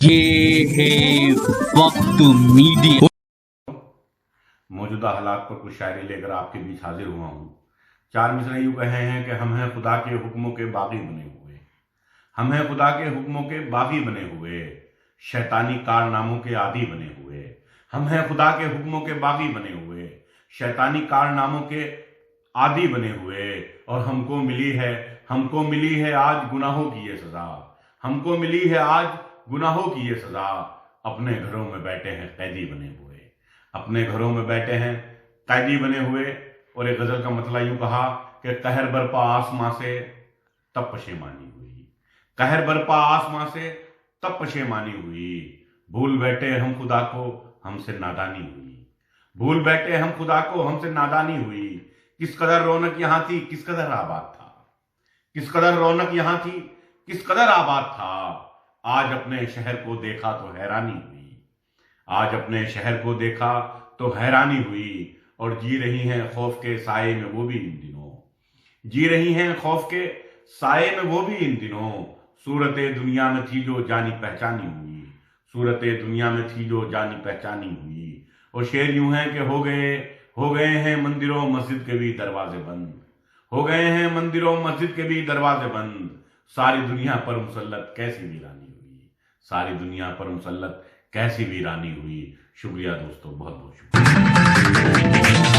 یہ ہے وقت میڈیا۔ موجودہ حالات پر کچھ شاعری لے کر آپ کے بیچ حاضر ہوا ہوں۔ چار مصرے یوں کہے ہیں کہ ہم ہیں خدا کے حکموں کے باغی بنے ہوئے، ہم ہیں خدا کے حکموں کے باغی بنے ہوئے، شیطانی کارناموں کے عادی بنے ہوئے، ہم ہیں خدا کے حکموں کے باغی بنے ہوئے، شیطانی کارناموں کے عادی بنے ہوئے، اور ہم کو ملی ہے آج گناہوں کی یہ سزا، ہم کو ملی ہے آج گناہوں کی یہ سزا، اپنے گھروں میں بیٹھے ہیں قیدی بنے ہوئے، اپنے گھروں میں بیٹھے ہیں قیدی بنے ہوئے۔ اور ایک غزل کا مطلع یوں کہا کہ قہر برپا آسماں سے تب پشیمانی ہوئی، قہر برپا آسماں سے تب پشیمانی ہوئی، بھول بیٹھے ہم خدا کو ہم سے نادانی ہوئی، بھول بیٹھے ہم خدا کو ہم سے نادانی ہوئی، کس قدر رونق یہاں تھی کس قدر آباد تھا، کس قدر رونق یہاں تھی کس قدر آباد تھا، آج اپنے شہر کو دیکھا تو حیرانی ہوئی، آج اپنے شہر کو دیکھا تو حیرانی ہوئی، اور جی رہی ہیں خوف کے سائے میں وہ بھی ان دنوں، جی رہی ہیں خوف کے سائے میں وہ بھی ان دنوں، صورت دنیا میں تھی جو جانی پہچانی ہوئی، صورت دنیا میں تھی جو جانی پہچانی ہوئی۔ اور شعر یوں ہے کہ ہو گئے ہیں مندروں مسجد کے بھی دروازے بند، ہو گئے ہیں مندروں مسجد کے بھی دروازے بند، ساری دنیا پر مسلط کیسی ویرانی ہوئی، ساری دنیا پر مسلط کیسی ویرانی ہوئی۔ شکریہ دوستو، بہت بہت شکریہ۔